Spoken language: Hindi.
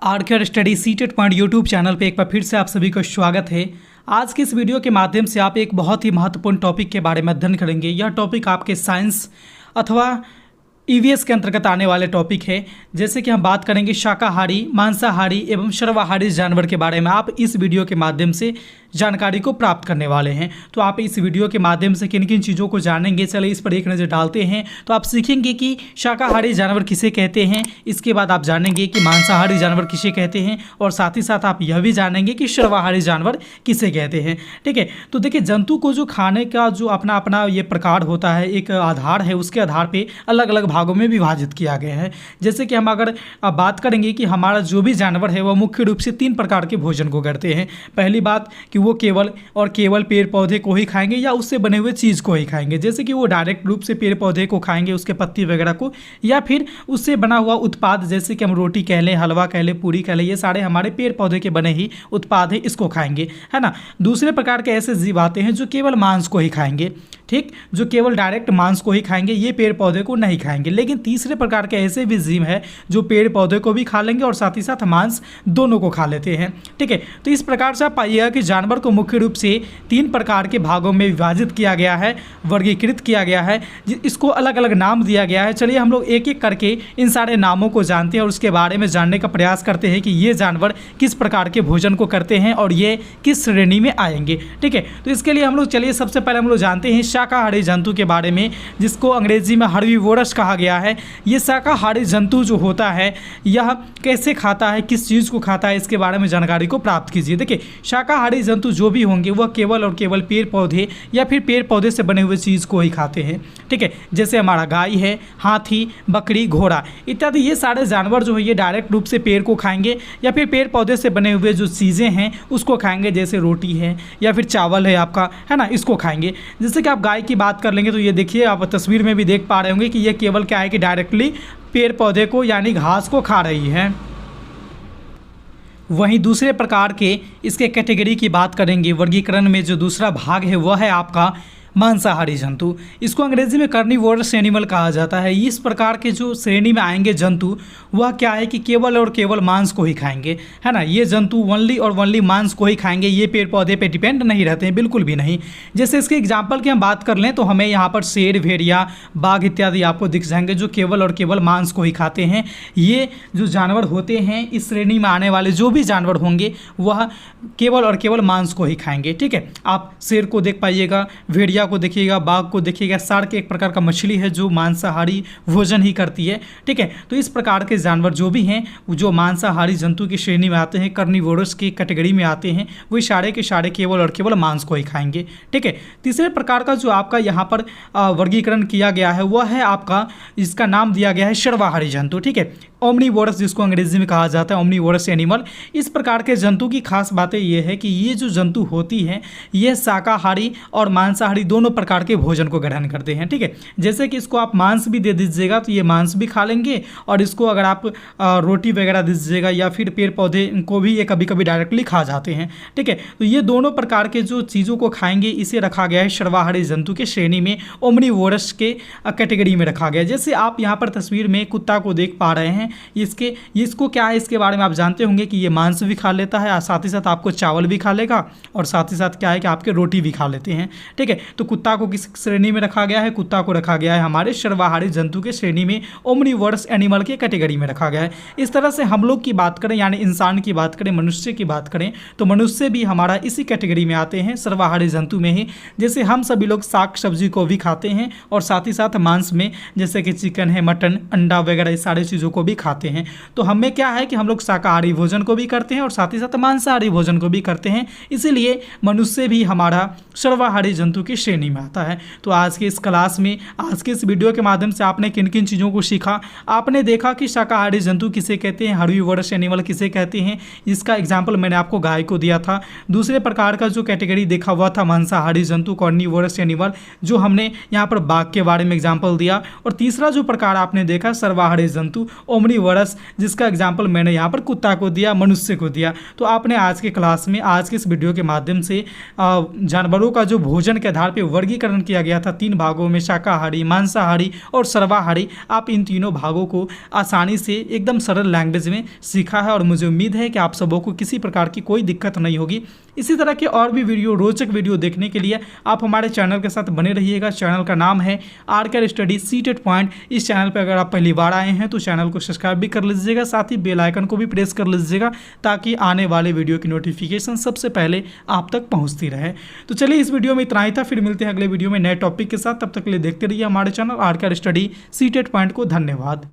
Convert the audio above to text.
आर्कर स्टडी सीटेड पॉइंट यूट्यूब चैनल पे एक बार फिर से आप सभी का स्वागत है। आज के इस वीडियो के माध्यम से आप एक बहुत ही महत्वपूर्ण टॉपिक के बारे में अध्ययन करेंगे। यह टॉपिक आपके साइंस अथवा ईवीएस के अंतर्गत आने वाले टॉपिक है। जैसे कि हम बात करेंगे शाकाहारी, मांसाहारी एवं सर्वाहारी जानवर के बारे में। आप इस वीडियो के माध्यम से जानकारी को प्राप्त करने वाले हैं। तो आप इस वीडियो के माध्यम से किन किन चीज़ों को जानेंगे, चलिए इस पर एक नज़र डालते हैं। तो आप सीखेंगे कि शाकाहारी जानवर किसे कहते हैं, इसके बाद आप जानेंगे कि मांसाहारी जानवर किसे कहते हैं, और साथ ही साथ आप यह भी जानेंगे कि सर्वाहारी जानवर किसे कहते हैं। ठीक है, तो देखिए जंतु को जो खाने का जो अपना अपना ये प्रकार होता है, एक आधार है, उसके आधार पर अलग अलग भागों में विभाजित किया गया है। जैसे कि हम अगर बात करेंगे कि हमारा जो भी जानवर है वह मुख्य रूप से 3 प्रकार के भोजन को करते हैं। पहली बात कि वो केवल पेड़ पौधे को ही खाएंगे या उससे बने हुए चीज़ को ही खाएंगे। जैसे कि वो डायरेक्ट रूप से पेड़ पौधे को खाएंगे, उसके पत्ती वगैरह को, या फिर उससे बना हुआ उत्पाद, जैसे कि हम रोटी कह लें, हलवा कह लें, पूरी कह लें, ये सारे हमारे पेड़ पौधे के बने ही उत्पाद हैं, इसको खाएंगे, है ना। दूसरे प्रकार के ऐसे जीव आते हैं जो केवल मांस को ही खाएंगे, ठीक, जो केवल डायरेक्ट मांस को ही खाएंगे, ये पेड़ पौधे को नहीं खाएंगे। लेकिन तीसरे प्रकार के ऐसे भी जीव हैं जो पेड़ पौधे को भी खा लेंगे और साथ ही साथ मांस दोनों को खा लेते हैं। ठीक है, तो इस प्रकार से आप पाइएगा कि जानवर को मुख्य रूप से 3 प्रकार के भागों में विभाजित किया गया है, वर्गीकृत किया गया है, इसको अलग अलग नाम दिया गया है। चलिए हम लोग एक एक करके इन सारे नामों को जानते हैं और उसके बारे में जानने का प्रयास करते हैं कि ये जानवर किस प्रकार के भोजन को करते हैं और ये किस श्रेणी में आएंगे। ठीक है, तो इसके लिए हम लोग चलिए सबसे पहले हम लोग जानते हैं शाकाहारी जंतु के बारे में, जिसको अंग्रेजी में हर्बीवोरस कहा गया है। ये शाकाहारी जंतु जो होता है यह कैसे खाता है, किस चीज़ को खाता है, इसके बारे में जानकारी को प्राप्त कीजिए। देखिए शाकाहारी जंतु जो भी होंगे वह केवल और केवल पेड़ पौधे या फिर पेड़ पौधे से बने हुए चीज़ को ही खाते हैं। ठीक है, जैसे हमारा गाय है, हाथी, बकरी, घोड़ा इत्यादि, ये सारे जानवर जो है ये डायरेक्ट रूप से पेड़ को खाएंगे या फिर पेड़ पौधे से बने हुए जो चीज़ें हैं उसको खाएंगे, जैसे रोटी है या फिर चावल है आपका, है ना, इसको खाएंगे। जैसे कि आप गाय की बात कर लेंगे तो ये देखिए आप तस्वीर में भी देख पा रहे होंगे कि ये केवल क्या है कि डायरेक्टली पेड़ पौधे को यानी घास को खा रही है। वहीं दूसरे प्रकार के इसके कैटेगरी की बात करेंगे, वर्गीकरण में जो दूसरा भाग है वह है आपका मांसाहारी जंतु। इसको अंग्रेजी में कार्निवोरस एनिमल कहा जाता है। इस प्रकार के जो श्रेणी में आएंगे जंतु वह क्या है कि केवल और केवल मांस को ही खाएंगे, है ना। ये जंतु ओनली और ओनली मांस को ही खाएंगे, ये पेड़ पौधे पे डिपेंड नहीं रहते हैं, बिल्कुल भी नहीं। जैसे इसके एग्जाम्पल की हम बात कर लें तो हमें यहाँ पर शेर, भेड़िया, बाघ इत्यादि आपको दिख जाएंगे जो केवल और केवल मांस को ही खाते हैं। ये जो जानवर होते हैं इस श्रेणी में आने वाले जो भी जानवर होंगे वह केवल और केवल मांस को ही खाएंगे। ठीक है, आप शेर को देख पाइएगा, भेड़िया को देखिएगा, बाघ को देखिएगा। शार्क एक प्रकार का मछली है जो मांसाहारी भोजन ही करती है। ठीक है, तो इस प्रकार के जानवर जो भी हैं जो मांसाहारी जंतु की श्रेणी में आते हैं, कार्निवोरस की कैटेगरी में आते हैं, वही सारे के सारे केवल और केवल मांस को ही खाएंगे। ठीक है, तीसरे प्रकार का जो आपका यहाँ पर वर्गीकरण किया गया है वह है आपका, इसका नाम दिया गया है सर्वाहारी जंतु। ठीक है, ओमनीवोरस जिसको अंग्रेजी में कहा जाता है, ओमनीवोरस एनिमल। इस प्रकार के जंतु की खास बातें ये है कि ये जो जंतु होती हैं ये शाकाहारी और मांसाहारी दोनों प्रकार के भोजन को ग्रहण करते हैं। ठीक है, जैसे कि इसको आप मांस भी दे दीजिएगा तो ये मांस भी खा लेंगे, और इसको अगर आप रोटी वगैरह दे दीजिएगा या फिर पेड़ पौधे को भी ये कभी कभी डायरेक्टली खा जाते हैं। ठीक है, तो ये दोनों प्रकार के जो चीज़ों को खाएंगे इसे रखा गया है सर्वाहारी जंतु के श्रेणी में, ओमनीवोरस के कैटेगरी में रखा गया है। जैसे आप यहाँ पर तस्वीर में कुत्ता को देख पा रहे हैं, इसको क्या है, इसके बारे में आप जानते होंगे कि ये मांस भी खा लेता है, साथ ही साथ आपको चावल भी खा लेगा, और साथ ही साथ क्या है कि आपके रोटी भी खा लेते हैं। ठीक है, तो कुत्ता को किस श्रेणी में रखा गया है, कुत्ता को रखा गया है हमारे सर्वाहारी जंतु के श्रेणी में, ओमनीवोरस एनिमल के कैटेगरी में रखा गया है। इस तरह से हम लोग की बात करें यानी इंसान की बात करें, मनुष्य की बात करें तो मनुष्य भी हमारा इसी कैटेगरी में आते हैं, सर्वाहारी जंतु में ही। जैसे हम सभी लोग साग सब्जी को भी खाते हैं और साथ ही साथ मांस में जैसे कि चिकन है, मटन, अंडा वगैरह इस सारी चीज़ों को भी खाते हैं। तो हमें क्या है कि हम लोग शाकाहारी भोजन को भी करते हैं और साथ ही साथ मांसाहारी भोजन को भी करते हैं, इसीलिए मनुष्य भी हमारा सर्वाहारी जंतु की श्रेणी में आता है। तो आज के इस क्लास में, आज के इस वीडियो के माध्यम से आपने किन किन चीज़ों को सीखा। आपने देखा कि शाकाहारी जंतु किसे कहते हैं, हर्बीवोरस एनिमल किसे कहते हैं, इसका एग्जाम्पल मैंने आपको गाय को दिया था। दूसरे प्रकार का जो कैटेगरी देखा हुआ था मांसाहारी जंतु, कार्निवोरस एनिमल, जो हमने यहाँ पर बाघ के बारे में एग्जाम्पल दिया। और तीसरा जो प्रकार आपने देखा सर्वाहारी जंतु, ओमनी कार्निवोरस, जिसका एग्जाम्पल मैंने यहाँ पर कुत्ता को दिया, मनुष्य को दिया। तो आपने आज के क्लास में, आज के इस वीडियो के माध्यम से जानवरों का जो भोजन के आधार पर वर्गीकरण किया गया था 3 भागों में, शाकाहारी, मांसाहारी और सर्वाहारी, आप इन तीनों भागों को आसानी से एकदम सरल लैंग्वेज में सीखा है और मुझे उम्मीद है कि आप सबों को किसी प्रकार की कोई दिक्कत नहीं होगी। इसी तरह के और भी वीडियो, रोचक वीडियो देखने के लिए आप हमारे चैनल के साथ बने रहिएगा। चैनल का नाम है आर्कर स्टडी सीटेट पॉइंट। इस चैनल पर अगर आप पहली बार आए हैं तो चैनल को सब्सक्राइब भी कर लीजिएगा, साथ ही बेल आइकन को भी प्रेस कर लीजिएगा ताकि आने वाले वीडियो की नोटिफिकेशन सबसे पहले आप तक पहुंचती रहे। तो चलिए इस वीडियो में इतना ही था, फिर मिलते हैं अगले वीडियो में नए टॉपिक के साथ। तब तक के लिए देखते रहिए हमारे चैनल आर्कर स्टडी सीटेट पॉइंट को। धन्यवाद।